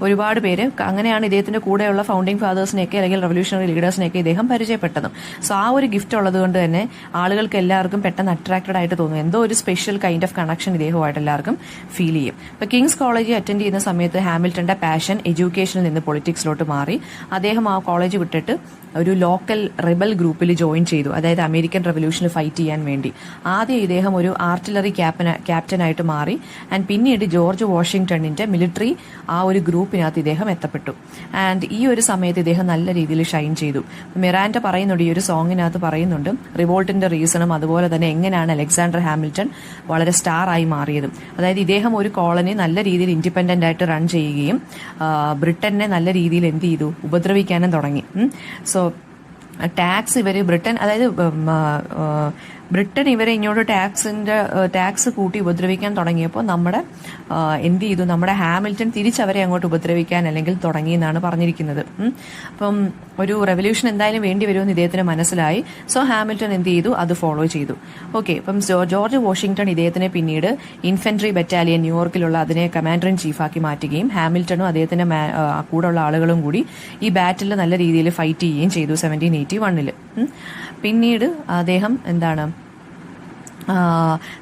ഒരുപാട് പേര് അങ്ങനെയാണ് ഇദ്ദേഹത്തിന്റെ കൂടെയുള്ള ഫൗണ്ടിങ് ഫാദേഴ്സിനെയൊക്കെ അല്ലെങ്കിൽ റവല്യൂഷണറി ലീഡേഴ്സിനെയൊക്കെ ഇദ്ദേഹം പരിചയപ്പെട്ടതും. സോ ആ ഒരു ഗിഫ്റ്റ് ഉള്ളത് കൊണ്ട് തന്നെ ആളുകൾക്ക് എല്ലാവർക്കും പെട്ടെന്ന് അട്രാക്റ്റഡ് ആയിട്ട് തോന്നും. എന്തോ ഒരു സ്പെഷ്യൽ കൈൻഡ് ഓഫ് കണക്ഷൻ ഇദ്ദേഹമായിട്ട് എല്ലാവർക്കും ഫീൽ ചെയ്യും. ഇപ്പോൾ കിങ്സ് കോളേജ് അറ്റൻഡ് ചെയ്യുന്ന സമയത്ത് ഹാമിൽട്ടന്റെ പാഷൻ എഡ്യൂക്കേഷനിൽ നിന്ന് പൊളിറ്റിക്സിലോട്ട് മാറി. അദ്ദേഹം ആ കോളേജ് വിട്ടിട്ട് ഒരു ലോക്കൽ റിബൽ ഗ്രൂപ്പിൽ ജോയിൻ ചെയ്തു, അതായത് അമേരിക്കൻ റവല്യൂഷനിൽ ഫൈറ്റ് ചെയ്യാൻ വേണ്ടി. ആദ്യം ഇദ്ദേഹം ഒരു ആർട്ടിലറി ക്യാപ്റ്റനായിട്ട് മാറി. ആൻഡ് പിന്നീട് ജോർജ് വാഷിംഗ്ടണിന്റെ മിലിറ്ററി ആ ഒരു ഗ്രൂപ്പിനകത്ത് ഇദ്ദേഹം എത്തപ്പെട്ടു. ആൻഡ് ഈ ഒരു സമയത്ത് ഇദ്ദേഹം നല്ല രീതിയിൽ ഷൈൻ ചെയ്തു. മിറാൻഡ പറയുന്നുണ്ട്, ഈ ഒരു സോങ്ങിനകത്ത് പറയുന്നുണ്ട് റിവോൾട്ടിന്റെ റീസണും അതുപോലെ തന്നെ എങ്ങനെയാണ് അലക്സാണ്ടർ ഹാമിൽട്ടൺ വളരെ സ്റ്റാർ ആയി മാറിയതും. അതായത് ഇദ്ദേഹം ഒരു കോളനി നല്ല രീതിയിൽ ഇൻഡിപെൻഡന്റ് ആയിട്ട് റൺ ചെയ്യുകയും ബ്രിട്ടനെ നല്ല രീതിയിൽ എന്ത് ചെയ്തു, ഉപദ്രവിക്കാനും തുടങ്ങി. സോ ടാക്സ് ബ്രിട്ടൻ ഇവരെ ഇങ്ങോട്ട് ടാക്സ് കൂട്ടി ഉപദ്രവിക്കാൻ തുടങ്ങിയപ്പോൾ നമ്മുടെ ഹാമിൽട്ടൺ തിരിച്ചവരെ അങ്ങോട്ട് ഉപദ്രവിക്കാൻ അല്ലെങ്കിൽ തുടങ്ങി എന്നാണ് പറഞ്ഞിരിക്കുന്നത്. അപ്പം ഒരു റെവല്യൂഷൻ എന്തായാലും വേണ്ടി വരുമെന്ന് ഇദ്ദേഹത്തിന് മനസ്സിലായി. സോ ഹാമിൽട്ടൺ എന്ത് ചെയ്തു, അത് ഫോളോ ചെയ്തു. ഓക്കെ, അപ്പം ജോർജ് വാഷിംഗ്ടൺ ഇദ്ദേഹത്തിനെ പിന്നീട് ഇൻഫൻട്രി ബറ്റാലിയൻ ന്യൂയോർക്കിലുള്ള അതിനെ കമാൻഡർ ഇൻ ചീഫാക്കി മാറ്റുകയും ഹാമിൽട്ടണും അദ്ദേഹത്തിന്റെ കൂടെയുള്ള ആളുകളും കൂടി ഈ ബാറ്റിൽ നല്ല രീതിയിൽ ഫൈറ്റ് ചെയ്യുകയും ചെയ്തു 1781. പിന്നീട് അദ്ദേഹം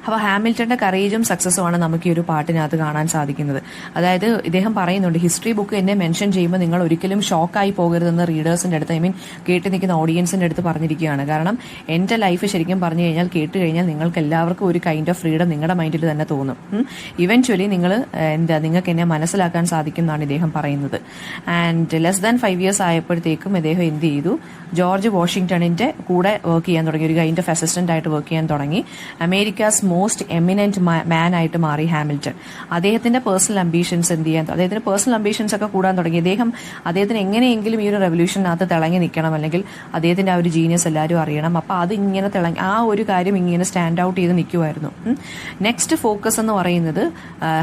അപ്പോൾ ഹാമിൽട്ടന്റെ കറേജും സക്സസുമാണ് നമുക്ക് ഈ ഒരു പാട്ടിനകത്ത് കാണാൻ സാധിക്കുന്നത്. അതായത് ഇദ്ദേഹം പറയുന്നുണ്ട്, ഹിസ്റ്ററി ബുക്ക് എന്നെ മെൻഷൻ ചെയ്യുമ്പോൾ നിങ്ങൾ ഒരിക്കലും ഷോക്കായി പോകരുതെന്ന് റീഡേഴ്സിന്റെ അടുത്ത്, കേട്ട് നിൽക്കുന്ന ഓഡിയൻസിന്റെ അടുത്ത് പറഞ്ഞിരിക്കുകയാണ്. കാരണം എൻ്റെ ലൈഫ് ശരിക്കും പറഞ്ഞു കഴിഞ്ഞാൽ കേട്ട് കഴിഞ്ഞാൽ നിങ്ങൾക്ക് എല്ലാവർക്കും ഒരു കൈൻഡ് ഓഫ് ഫ്രീഡം നിങ്ങളുടെ മൈൻഡിൽ തന്നെ തോന്നും. ഇവൻച്വലി നിങ്ങൾക്ക് എന്നെ മനസ്സിലാക്കാൻ സാധിക്കും എന്നാണ് ഇദ്ദേഹം പറയുന്നത്. ആൻഡ് ലെസ് ദാൻ 5 years ആയപ്പോഴത്തേക്കും ഇദ്ദേഹം എന്ത് ചെയ്തു, ജോർജ് വാഷിംഗ്ടണിന്റെ കൂടെ വർക്ക് ചെയ്യാൻ തുടങ്ങി, ഒരു കൈൻഡ് ഓഫ് അസിസ്റ്റന്റ് ആയിട്ട് വർക്ക് ചെയ്യാൻ തുടങ്ങി. അമേരിക്കാസ് മോസ്റ്റ് എമിനന്റ് മാൻ ആയിട്ട് മാറി ഹാമിൽട്ടൺ. അദ്ദേഹത്തിന്റെ പേഴ്സണൽ അംബീഷൻസ് എന്ത് ചെയ്യാൻ, അദ്ദേഹത്തിന്റെ പേഴ്സണൽ അംബീഷൻസ് ഒക്കെ കൂടാൻ തുടങ്ങി. അദ്ദേഹത്തിന് എങ്ങനെയെങ്കിലും ഈ ഒരു റെവല്യൂഷനകത്ത് തിളങ്ങി നിൽക്കണം, അല്ലെങ്കിൽ അദ്ദേഹത്തിന്റെ ആ ഒരു ജീനിയസ് എല്ലാവരും അറിയണം. അപ്പൊ അത് ഇങ്ങനെ തിളങ്ങി, ആ ഒരു കാര്യം ഇങ്ങനെ സ്റ്റാൻഡ് ഔട്ട് ചെയ്ത് നിൽക്കുമായിരുന്നു. നെക്സ്റ്റ് ഫോക്കസ് എന്ന് പറയുന്നത്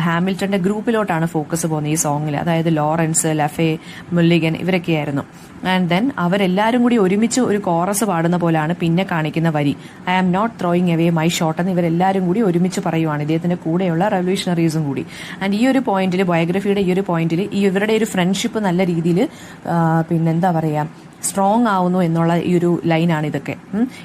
ഹാമിൽട്ടന്റെ ഗ്രൂപ്പിലോട്ടാണ് ഫോക്കസ് പോകുന്നത് ഈ സോങ്ങിൽ. അതായത് ലോറൻസ്, ലഫേ, മുല്ലിഗൻ ഇവരൊക്കെയായിരുന്നു. ആൻഡ് ദെൻ അവരെല്ലാവരും കൂടി ഒരുമിച്ച് ഒരു കോറസ് പാടുന്ന പോലെയാണ് പിന്നെ കാണിക്കുന്ന വരി. I am not throwing away my shot എന്ന് ഇവരെല്ലാവരും കൂടി ഒരുമിച്ച് പറയുവാണ്, ഇദ്ദേഹത്തിന്റെ കൂടെയുള്ള റെവല്യൂഷണറീസും കൂടി. ആൻഡ് ഈ ഒരു പോയിന്റിൽ, ബയോഗ്രഫിയുടെ ഈ ഒരു പോയിന്റിൽ ഇവരുടെ ഒരു ഫ്രണ്ട്ഷിപ്പ് നല്ല രീതിയിൽ പിന്നെന്താ പറയാ സ്ട്രോങ് ആവുന്നു എന്നുള്ള ഈ ഒരു ലൈനാണ് ഇതൊക്കെ.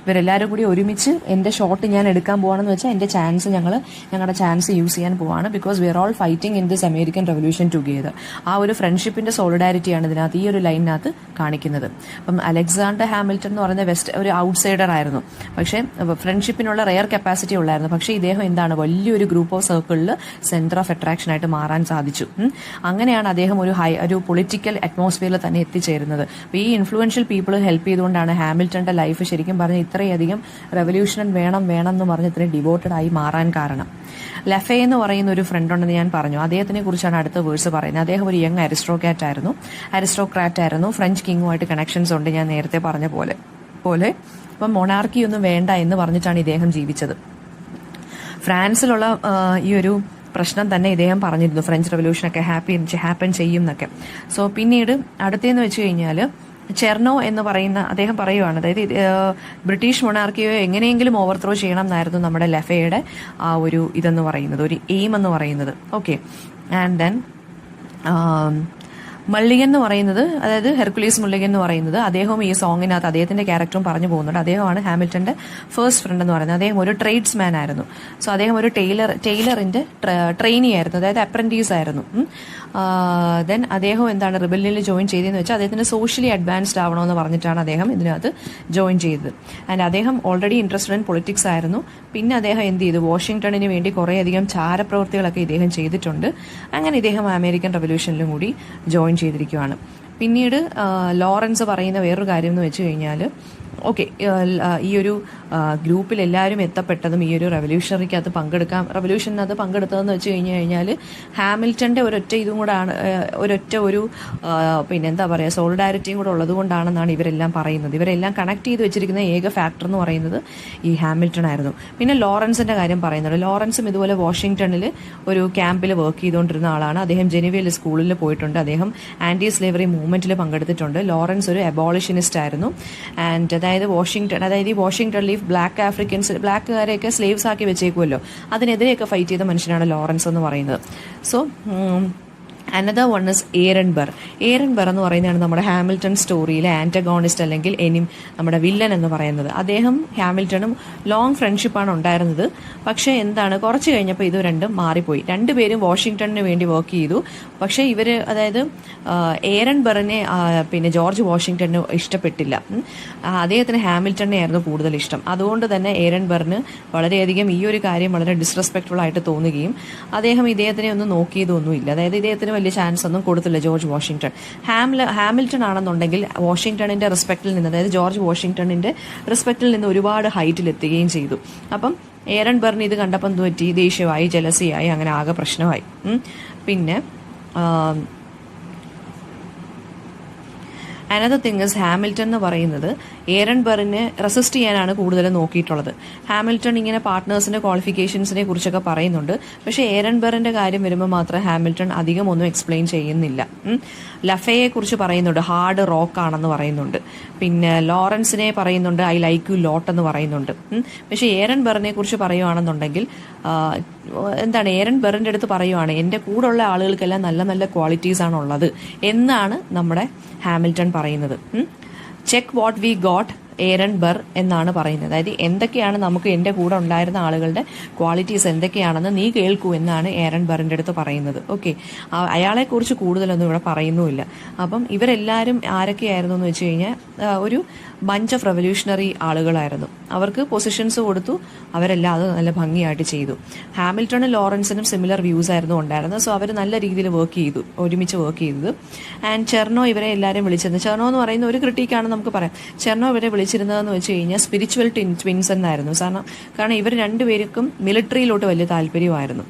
ഇവരെല്ലാവരും കൂടി ഒരുമിച്ച് എൻ്റെ ഷോട്ട് ഞാൻ എടുക്കാൻ പോവാണെന്ന് വെച്ചാൽ എൻ്റെ ചാൻസ് ഞങ്ങളുടെ ചാൻസ് യൂസ് ചെയ്യാൻ പോവാണ്, because we are all fighting in this American revolution together. ആ ഒരു ഫ്രണ്ട്ഷിപ്പിന്റെ സോളിഡാരിറ്റിയാണ് ഇതിനകത്ത് ഈ ഒരു ലൈനിനകത്ത് കാണിക്കുന്നത്. അപ്പം അലക്സാണ്ടർ ഹാമിൽട്ടൺ എന്ന് പറയുന്ന ഒരു ഔട്ട്സൈഡർ ആയിരുന്നു, പക്ഷേ ഫ്രണ്ട്ഷിപ്പിനുള്ള റെയർ കപ്പാസിറ്റി ഉള്ളായിരുന്നു. പക്ഷേ ഇദ്ദേഹം എന്താണ്, വലിയൊരു ഗ്രൂപ്പ് ഓഫ് സർക്കിളിൽ സെന്റർ ഓഫ് അട്രാക്ഷൻ ആയിട്ട് മാറാൻ സാധിച്ചു. അങ്ങനെയാണ് അദ്ദേഹം ഒരു പൊളിറ്റിക്കൽ അറ്റ്മോസ്ഫിയറിൽ തന്നെ എത്തിച്ചേരുന്നത്. ഈ ഇൻഫ്ലുവൻഷ്യൽ പീപ്പിൾ ഹെൽപ്പ് ചെയ്തുകൊണ്ടാണ് ഹാമിൽട്ടന്റെ ലൈഫ് ശരിക്കും പറഞ്ഞ് ഇത്രയധികം റെവല്യൂഷൻ വേണം എന്ന് പറഞ്ഞ് ഇത്രയും ഡിവോട്ടഡ് ആയി മാറാൻ കാരണം. ലഫേ എന്ന് പറയുന്ന ഒരു ഫ്രണ്ട് ഉണ്ടെന്ന് ഞാൻ പറഞ്ഞു, അദ്ദേഹത്തിനെ കുറിച്ചാണ് അടുത്ത വേഴ്സ് പറയുന്നത്. അദ്ദേഹം ഒരു യങ് അരിസ്ട്രോക്രാറ്റ് ആയിരുന്നു. ഫ്രഞ്ച് കിങ്ങുമായിട്ട് കണക്ഷൻസ് ഉണ്ട്, ഞാൻ നേരത്തെ പറഞ്ഞ പോലെ. അപ്പം മൊണാർക്കി ഒന്നും വേണ്ട എന്ന് പറഞ്ഞിട്ടാണ് ഇദ്ദേഹം ജീവിച്ചത്. ഫ്രാൻസിലുള്ള ഈ ഒരു പ്രശ്നം തന്നെ ഇദ്ദേഹം പറഞ്ഞിരുന്നു, ഫ്രഞ്ച് റെവല്യൂഷനൊക്കെ ഹാപ്പൻ ചെയ്യും എന്നൊക്കെ. സോ പിന്നീട് അടുത്തേന്ന് വെച്ച് കഴിഞ്ഞാൽ ചെർണോ എന്ന് പറയുന്ന അദ്ദേഹം പറയുവാണ്, അതായത് ബ്രിട്ടീഷ് മൊണാർക്കിയെ എങ്ങനെയെങ്കിലും ഓവർത്രോ ചെയ്യണം എന്നായിരുന്നു നമ്മുടെ ലഫയുടെ ആ ഒരു ഇതെന്ന് പറയുന്നത്, ഒരു എയിം എന്ന് പറയുന്നത്. ഓക്കെ, ആൻഡ് ദെൻ മള്ളിഗൻ എന്ന് പറയുന്നത്, അതായത് ഹെർക്കുലീസ് മുള്ളിഗൻ എന്ന് പറയുന്നത്, അദ്ദേഹവും ഈ സോങ്ങിനകത്ത് അദ്ദേഹത്തിന്റെ ക്യാരക്ടറും പറഞ്ഞു പോകുന്നുണ്ട്. അദ്ദേഹമാണ് ഹാമിൽട്ടന്റെ ഫസ്റ്റ് ഫ്രണ്ട് എന്ന് പറയുന്നത്. അദ്ദേഹം ഒരു ട്രേഡ്സ്മാൻ ആയിരുന്നു. സോ അദ്ദേഹം ഒരു ടൈലറിന്റെ ട്രെയിനി ആയിരുന്നു, അതായത് അപ്രന്റീസ് ആയിരുന്നു. ദെൻ അദ്ദേഹം എന്താണ് റിബല്യനിൽ ജോയിൻ ചെയ്തതെന്ന് വെച്ചാൽ അദ്ദേഹത്തിന് സോഷ്യലി അഡ്വാൻസ്ഡ് ആവണമെന്ന് പറഞ്ഞിട്ടാണ് അദ്ദേഹം ഇതിനകത്ത് ജോയിൻ ചെയ്തത്. ആൻഡ് അദ്ദേഹം ഓൾറെഡി ഇൻട്രസ്റ്റഡ് ഇൻ പൊളിറ്റിക്സ് ആയിരുന്നു. പിന്നെ അദ്ദേഹം എന്ത് ചെയ്തു, വാഷിംഗ്ടണിന് വേണ്ടി കുറേയധികം ചാരപ്രവൃത്തികളൊക്കെ ഇദ്ദേഹം ചെയ്തിട്ടുണ്ട്. അങ്ങനെ ഇദ്ദേഹം അമേരിക്കൻ റെവല്യൂഷനിലും കൂടി ജോയിൻ ചെയ്തിരിക്കുകയാണ്. പിന്നീട് ലോറൻസ് പറയുന്ന വേറൊരു കാര്യം എന്ന് വെച്ച് കഴിഞ്ഞാൽ, ഓക്കെ, ഈ ഒരു ഗ്രൂപ്പിൽ എല്ലാവരും എത്തപ്പെട്ടതും ഈ ഒരു റെവല്യൂഷനറിക്കകത്ത് റെവല്യൂഷനകത്ത് പങ്കെടുത്തതെന്ന് വെച്ച് കഴിഞ്ഞാൽ ഹാമിൽട്ടന്റെ ഒരൊറ്റ ഇതും കൂടാണ്, ഒരു പിന്നെന്താ പറയുക സോളിഡാരിറ്റിയും കൂടെ ഉള്ളത് കൊണ്ടാണെന്നാണ് ഇവരെല്ലാം പറയുന്നത്. ഇവരെല്ലാം കണക്ട് ചെയ്ത് വെച്ചിരിക്കുന്ന ഏക ഫാക്ടർ എന്ന് പറയുന്നത് ഈ ഹാമിൽട്ടൺ ആയിരുന്നു. പിന്നെ ലോറൻസിന്റെ കാര്യം പറയുന്നുണ്ട്. ലോറൻസും ഇതുപോലെ വാഷിംഗ്ടണിൽ ഒരു ക്യാമ്പിൽ വർക്ക് ചെയ്തുകൊണ്ടിരുന്ന ആളാണ്. അദ്ദേഹം ജനീവയിൽ സ്കൂളിൽ പോയിട്ടുണ്ട്. അദ്ദേഹം ആന്റി സ്ലേവറി മൂവ്മെന്റിൽ പങ്കെടുത്തിട്ടുണ്ട്. ലോറൻസ് ഒരു അബോളിഷനിസ്റ്റ് ആയിരുന്നു. ആൻഡ് അതായത് ഈ വാഷിംഗ്ടണിൽ ബ്ലാക്കുകാരെയൊക്കെ സ്ലേവ്സ് ആക്കി വെച്ചേക്കുമല്ലോ, അതിനെതിരെയൊക്കെ ഫൈറ്റ് ചെയ്ത മനുഷ്യനാണ് ലോറൻസ് എന്ന് പറയുന്നത്. സോ അനദർ വൺ ഇസ് ഏറൻബർ എന്ന് പറയുന്നതാണ് നമ്മുടെ ഹാമിൽട്ടൺ സ്റ്റോറിയിലെ ആന്റഗോണിസ്റ്റ് അല്ലെങ്കിൽ നമ്മുടെ വില്ലൻ എന്ന് പറയുന്നത്. അദ്ദേഹം ഹാമിൽട്ടണും ലോങ് ഫ്രണ്ട്ഷിപ്പാണ് ഉണ്ടായിരുന്നത്. പക്ഷേ എന്താണ്, കുറച്ച് കഴിഞ്ഞപ്പോൾ ഇത് രണ്ടും മാറിപ്പോയി. രണ്ടുപേരും വാഷിംഗ്ടണിന് വേണ്ടി വർക്ക് ചെയ്തു. പക്ഷേ അതായത് ഏറൻബറിനെ പിന്നെ ജോർജ് വാഷിംഗ്ടണിന് ഇഷ്ടപ്പെട്ടില്ല. അദ്ദേഹത്തിന് ഹാമിൽട്ടണിനെ ആയിരുന്നു കൂടുതൽ ഇഷ്ടം. അതുകൊണ്ട് തന്നെ ഏറൻബറിന് വളരെയധികം ഈ ഒരു കാര്യം വളരെ ഡിസ്റെസ്പെക്ട്ഫുൾ ആയിട്ട് തോന്നുകയും അദ്ദേഹം ഇദ്ദേഹത്തിനെ ഒന്നും നോക്കിയതൊന്നുമില്ല. അതായത് ഇദ്ദേഹത്തിന് വലിയ ചാൻസ് ഒന്നും കൊടുത്തില്ല ജോർജ് വാഷിംഗ്ടൺ. ഹാമിൽട്ടൺ ആണെന്നുണ്ടെങ്കിൽ വാഷിംഗ്ടണിന്റെ റെസ്പെക്റ്റിൽ നിന്ന്, അതായത് ജോർജ് വാഷിംഗ്ടണിന്റെ റെസ്പെക്റ്റിൽ നിന്ന് ഒരുപാട് ഹൈറ്റിൽ എത്തുകയും ചെയ്തു. അപ്പം ഏറൻബറിന് ഇത് കണ്ടപ്പം എന്ത് പറ്റി, ദേഷ്യമായി, ജലസിയായി, അങ്ങനെ ആകെ പ്രശ്നമായി. പിന്നെ അനദർ തിങ് ഇസ് ഹാമിൽട്ടൺ എന്ന് പറയുന്നത് ഏറൻബറിനെ റെസിസ്റ്റ് ചെയ്യാനാണ് കൂടുതലും നോക്കിയിട്ടുള്ളത്. ഹാമിൽട്ടൺ ഇങ്ങനെ പാർട്ട്നേഴ്സിന്റെ ക്വാളിഫിക്കേഷൻസിനെ കുറിച്ചൊക്കെ പറയുന്നുണ്ട്. പക്ഷേ ഏറൻബറിന്റെ കാര്യം വരുമ്പോൾ മാത്രം ഹാമിൽട്ടൺ അധികം ഒന്നും എക്സ്പ്ലെയിൻ ചെയ്യുന്നില്ല. ലഫയെ കുറിച്ച് പറയുന്നുണ്ട്, ഹാർഡ് റോക്ക് ആണെന്ന് പറയുന്നുണ്ട്. പിന്നെ ലോറൻസിനെ പറയുന്നുണ്ട്, ഐ ലൈക്ക് യു ലോട്ട് എന്ന് പറയുന്നുണ്ട്. പക്ഷേ ഏറൻബറിനെ കുറിച്ച് പറയുവാണെന്നുണ്ടെങ്കിൽ എന്താണ്, ഏറൻബറിന്റെ അടുത്ത് പറയുവാണ് എൻ്റെ കൂടെയുള്ള ആളുകൾക്കെല്ലാം നല്ല നല്ല ക്വാളിറ്റീസ് ആണ് ഉള്ളത് എന്നാണ് നമ്മുടെ ഹാമിൽട്ടൺ പറയുന്നത്. ചെക്ക് വാട്ട് വി ഗോട്ട് ഏറൻബർ എന്നാണ് പറയുന്നത്. അതായത് എന്തൊക്കെയാണ് നമുക്ക് എൻ്റെ കൂടെ ഉണ്ടായിരുന്ന ആളുകളുടെ ക്വാളിറ്റീസ് എന്തൊക്കെയാണെന്ന് നീ കേൾക്കൂ എന്നാണ് ഏറൻബറിൻ്റെ അടുത്ത് പറയുന്നത്. ഓക്കെ, അയാളെക്കുറിച്ച് കൂടുതലൊന്നും ഇവിടെ പറയുന്നുമില്ല. അപ്പം ഇവരെല്ലാവരും ആരൊക്കെയായിരുന്നു എന്ന് വെച്ച് കഴിഞ്ഞാൽ ഒരു ബഞ്ച് ഓഫ് റെവല്യൂഷണറി ആളുകളായിരുന്നു. അവർക്ക് പൊസിഷൻസ് കൊടുത്തു, അവരെല്ലാം അത് നല്ല ഭംഗിയായിട്ട് ചെയ്തു. ഹാമിൽട്ടണും ലോറൻസിനും സിമിലർ വ്യൂസ് ആയിരുന്നു ഉണ്ടായിരുന്നത്. സോ അവർ നല്ല രീതിയിൽ ഒരുമിച്ച് വർക്ക് ചെയ്തത്. ആൻഡ് ചെർണോ ഇവരെ എല്ലാവരും വിളിച്ചിരുന്നത്, ചെർണോ എന്ന് പറയുന്ന ഒരു ക്രിട്ടിക്കാണ് നമുക്ക് പറയാം. ചെർണോ ഇവരെ വിളിച്ചിരുന്നതെന്ന് വെച്ച് കഴിഞ്ഞാൽ സ്പിരിച്വൽ ട്വിൻസ് എന്നായിരുന്നു. കാരണം ഇവർ രണ്ടുപേർക്കും മിലിറ്ററിയിലോട്ട് വലിയ താല്പര്യമായിരുന്നു.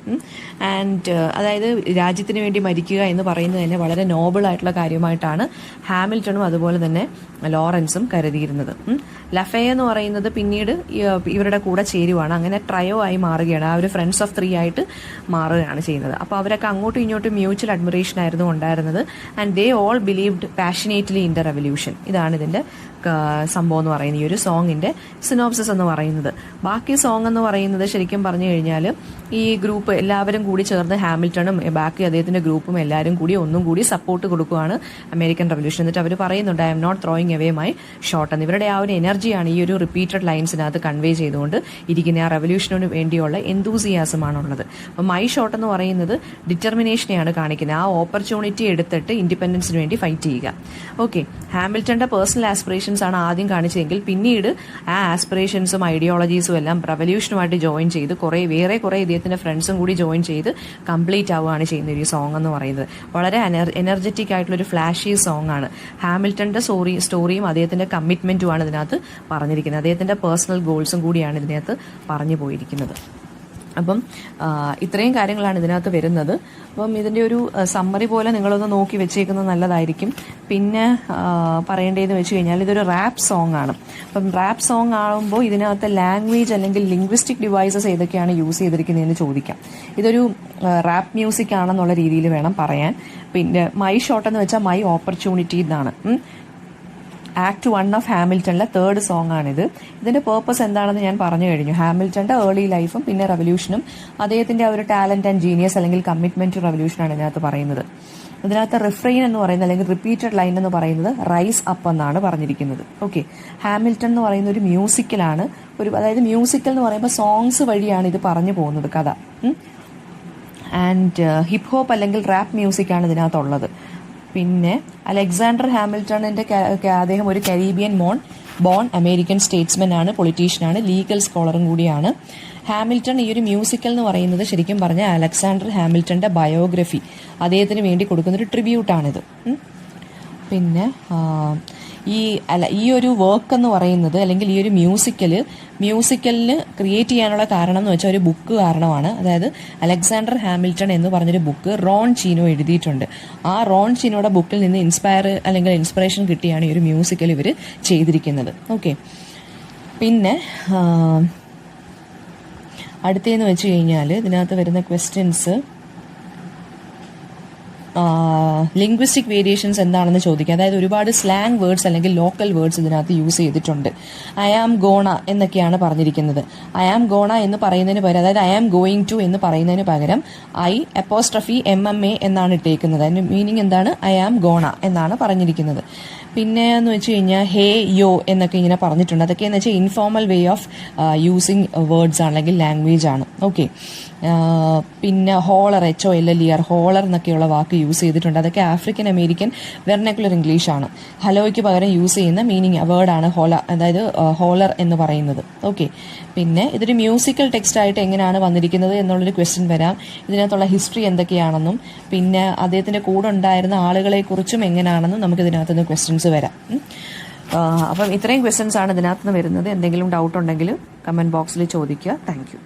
ആൻഡ് അതായത് രാജ്യത്തിന് വേണ്ടി മരിക്കുക എന്ന് പറയുന്നത് തന്നെ വളരെ നോബിൾ ആയിട്ടുള്ള കാര്യമായിട്ടാണ് ഹാമിൽട്ടണും അതുപോലെ തന്നെ ലോറൻസും കരുതിയിരുന്നത്. ലഫേ എന്ന് പറയുന്നത് പിന്നീട് ഇവരുടെ കൂടെ ചേരുവാണ്. അങ്ങനെ ട്രയോ ആയി മാറുകയാണ്. ആ ഒരു ഫ്രണ്ട്സ് ഓഫ് 3 ആയിട്ട് മാറുകയാണ് ചെയ്യുന്നത്. അപ്പോൾ അവരൊക്കെ അങ്ങോട്ടും ഇങ്ങോട്ടും മ്യൂച്വൽ അഡ്മിറേഷൻ ആയിരുന്നു ഉണ്ടായിരുന്നത്. And they all believed passionately in the revolution. ഇതാണ് ഇതിന്റെ സംഭവം എന്ന് പറയുന്നത്, ഈ ഒരു സോങ്ങിന്റെ സിനോപ്സിസ് എന്ന് പറയുന്നത്. ബാക്കി സോങ് എന്ന് പറയുന്നത് ശരിക്കും പറഞ്ഞു കഴിഞ്ഞാൽ ഈ ഗ്രൂപ്പ് എല്ലാവരും കൂടി ചേർന്ന് ഹാമിൽട്ടണും ബാക്കി അദ്ദേഹത്തിന്റെ ഗ്രൂപ്പും എല്ലാവരും കൂടി ഒന്നും കൂടി സപ്പോർട്ട് കൊടുക്കുകയാണ് അമേരിക്കൻ റെവല്യൂഷൻ. എന്നിട്ട് അവർ പറയുന്നുണ്ട് I'm not throwing away my shot എന്ന്. ഇവരുടെ ആ ഒരു എനർജിയാണ് ഈ ഒരു റിപ്പീറ്റഡ് ലൈൻസിനകത്ത് കൺവേ ചെയ്തുകൊണ്ട് ഇരിക്കുന്ന ആ റെവല്യൂഷനു വേണ്ടിയുള്ള എന്തൂസിയാസമാണുള്ളത്. അപ്പം മൈ ഷോട്ട് എന്ന് പറയുന്നത് ഡിറ്റർമിനേഷനെയാണ് കാണിക്കുന്നത്. ആ ഓപ്പർച്യൂണിറ്റി എടുത്തിട്ട് ഇൻഡിപെൻഡൻസിന് വേണ്ടി ഫൈറ്റ് ചെയ്യുക. ഓക്കെ, ഹാമിൽട്ടന്റെ പേഴ്സണൽ ആസ്പിറേഷൻസ് ആണ് ആദ്യം കാണിച്ചതെങ്കിൽ പിന്നീട് ആ ആസ്പിറേഷൻസും ഐഡിയോളജീസും എല്ലാം റെവല്യൂഷനുമായിട്ട് ജോയിൻ ചെയ്ത് വേറെ കുറെ ഇദ്ദേഹത്തിന്റെ ഫ്രണ്ട്സും കൂടി ജോയിൻ ചെയ്ത് കംപ്ലീറ്റ് ആവുകയാണ് ചെയ്യുന്ന ഒരു സോങ് എന്ന് പറയുന്നത്. വളരെ എനർജറ്റിക് ആയിട്ടുള്ള ഒരു ഫ്ലാഷി സോങ് ആണ്. ഹാമിൽട്ടന്റെ സ്റ്റോറിയും അദ്ദേഹത്തിന്റെ കമ്മിറ്റ്മെന്റുമാണ് ഇതിനകത്ത് പറഞ്ഞിരിക്കുന്നത്. അദ്ദേഹത്തിന്റെ പേഴ്സണൽ ഗോൾസും കൂടിയാണ് ഇതിനകത്ത് പറഞ്ഞു പോയിരിക്കുന്നത്. അപ്പം ഇത്രയും കാര്യങ്ങളാണ് ഇതിനകത്ത് വരുന്നത്. അപ്പം ഇതിൻ്റെ ഒരു സമ്മറി പോലെ നിങ്ങളൊന്ന് നോക്കി വെച്ചേക്കുന്നത് നല്ലതായിരിക്കും. പിന്നെ പറയേണ്ടതെന്ന് വെച്ച് കഴിഞ്ഞാൽ ഇതൊരു റാപ്പ് സോങ് ആണ്. അപ്പം റാപ്പ് സോങ് ആകുമ്പോൾ ഇതിനകത്ത് ലാംഗ്വേജ് അല്ലെങ്കിൽ ലിംഗ്വിസ്റ്റിക് ഡിവൈസസ് ഏതൊക്കെയാണ് യൂസ് ചെയ്തിരിക്കുന്നതെന്ന് ചോദിക്കാം. ഇതൊരു റാപ്പ് മ്യൂസിക് ആണെന്നുള്ള രീതിയിൽ വേണം പറയാൻ. പിന്നെ മൈ ഷോട്ട് എന്ന് വെച്ചാൽ മൈ ഓപ്പർച്യൂണിറ്റി എന്നാണ്. ആക്ട് 1 ഓഫ് ഹാമിൽട്ടണിലെ 3rd സോങ് ആണിത്. ഇതിന്റെ പേർപ്പസ് എന്താണെന്ന് ഞാൻ പറഞ്ഞു കഴിഞ്ഞു. ഹാമിൽട്ടന്റെ ഏർലി ലൈഫും പിന്നെ റെവല്യൂഷനും അദ്ദേഹത്തിന്റെ ആ ഒരു ടാലന്റ് ആൻഡ് ജീനിയസ് അല്ലെങ്കിൽ കമ്മിറ്റ്മെന്റ് ടു റെവല്യൂഷനാണ് ഇതിനകത്ത് പറയുന്നത്. ഇതിനകത്ത് റിഫ്രെയിൻ എന്ന് പറയുന്നത് അല്ലെങ്കിൽ റിപ്പീറ്റഡ് ലൈൻ എന്ന് പറയുന്നത് റൈസ് അപ്പ് എന്നാണ് പറഞ്ഞിരിക്കുന്നത്. ഓക്കെ, ഹാമിൽട്ടൺ എന്ന് പറയുന്ന ഒരു മ്യൂസിക്കലാണ്. അതായത് മ്യൂസിക്കൽ എന്ന് പറയുമ്പോൾ സോങ്സ് വഴിയാണ് ഇത് പറഞ്ഞു പോകുന്നത് കഥ. ആൻഡ് ഹിപ്പ് ഹോപ്പ് അല്ലെങ്കിൽ റാപ്പ് മ്യൂസിക്കാണ് ഇതിനകത്തുള്ളത്. പിന്നെ അലക്സാണ്ടർ ഹാമിൽട്ടണിന്റെ അദ്ദേഹം ഒരു കരീബിയൻ ബോൺ അമേരിക്കൻ സ്റ്റേറ്റ്സ്മാൻ ആണ്, പൊളിറ്റീഷ്യനാണ്, ലീഗൽ സ്കോളറും കൂടിയാണ്. ഹാമിൽട്ടൺ ഈ ഒരു മ്യൂസിക്കൽ എന്ന് പറയുന്നത് ശരിക്കും പറഞ്ഞാൽ അലക്സാണ്ടർ ഹാമിൽട്ടന്റെ ബയോഗ്രഫി അദ്ദേഹത്തിന് വേണ്ടി കൊടുക്കുന്ന ഒരു ട്രിബ്യൂട്ടാണിത്. പിന്നെ ഈ ഒരു വർക്ക് എന്ന് പറയുന്നത് അല്ലെങ്കിൽ ഈ ഒരു മ്യൂസിക്കലിന് ക്രിയേറ്റ് ചെയ്യാനുള്ള കാരണം എന്ന് വെച്ചാൽ ഒരു ബുക്ക് കാരണമാണ്. അതായത് അലക്സാണ്ടർ ഹാമിൽട്ടൺ എന്ന് പറഞ്ഞൊരു ബുക്ക് റോൺ ചീനോ എഴുതിയിട്ടുണ്ട്. ആ റോൺ ചീനോയുടെ ബുക്കിൽ നിന്ന് ഇൻസ്പിറേഷൻ കിട്ടിയാണ് ഈ ഒരു മ്യൂസിക്കൽ ഇവർ ചെയ്തിരിക്കുന്നത്. ഓക്കെ, പിന്നെ അടുത്തതെന്ന് വെച്ച് കഴിഞ്ഞാൽ ഇതിനകത്ത് വരുന്ന ക്വസ്റ്റ്യൻസ് ലിംഗ്വിസ്റ്റിക് വേരിയേഷൻസ് എന്താണെന്ന് ചോദിക്കുക. അതായത് ഒരുപാട് സ്ലാങ് വേർഡ്സ് അല്ലെങ്കിൽ ലോക്കൽ വേർഡ്സ് ഇതിനകത്ത് യൂസ് ചെയ്തിട്ടുണ്ട്. ഐ ആം ഗോണ എന്നൊക്കെയാണ് പറഞ്ഞിരിക്കുന്നത്. ഐ ആം ഗോണ എന്ന് പറയുന്നതിന് പകരം, അതായത് ഐ ആം ഗോയിങ് ടു എന്ന് പറയുന്നതിന് പകരം I_MMA എന്നാണ് ഇട്ടേക്കുന്നത്. അതിന്റെ മീനിങ് എന്താണ്? ഐ ആം ഗോണ എന്നാണ് പറഞ്ഞിരിക്കുന്നത്. പിന്നെ എന്ന് വെച്ച് കഴിഞ്ഞാൽ ഹേ യോ എന്നൊക്കെ ഇങ്ങനെ പറഞ്ഞിട്ടുണ്ട്. അതൊക്കെ എന്ന് വെച്ചാൽ informal way of using words ആണ് അല്ലെങ്കിൽ ലാംഗ്വേജ് ആണ്. ഓക്കെ, പിന്നെ ഹോളർ HOLLER ഹോളർ എന്നൊക്കെയുള്ള വാക്ക് യൂസ് ചെയ്തിട്ടുണ്ട്. അതൊക്കെ ആഫ്രിക്കൻ അമേരിക്കൻ വെർണക്കുലർ ഇംഗ്ലീഷ് ആണ്. ഹലോയ്ക്ക് പകരം യൂസ് ചെയ്യുന്ന മീനിങ് വേർഡാണ് അതായത് ഹോളർ എന്ന് പറയുന്നത്. ഓക്കെ, പിന്നെ ഇതൊരു മ്യൂസിക്കൽ ടെക്സ്റ്റ് ആയിട്ട് എങ്ങനെയാണ് വന്നിരിക്കുന്നത് എന്നുള്ളൊരു ക്വസ്റ്റ്യൻ വരാം. ഇതിനകത്തുള്ള ഹിസ്റ്ററി എന്തൊക്കെയാണെന്നും പിന്നെ അദ്ദേഹത്തിന്റെ കൂടെ ഉണ്ടായിരുന്ന ആളുകളെ കുറിച്ചും എങ്ങനെയാണെന്നും നമുക്ക് ഇതിനകത്തുനിന്ന് ക്വസ്റ്റ്യൻസ് വരാം. അപ്പം ഇത്രയും ക്വസ്റ്റ്യൻസ് ആണ് ഇതിനകത്ത് നിന്ന് വരുന്നത്. എന്തെങ്കിലും ഡൗട്ട് ഉണ്ടെങ്കിൽ കമന്റ് ബോക്സിൽ ചോദിക്കുക. Thank you.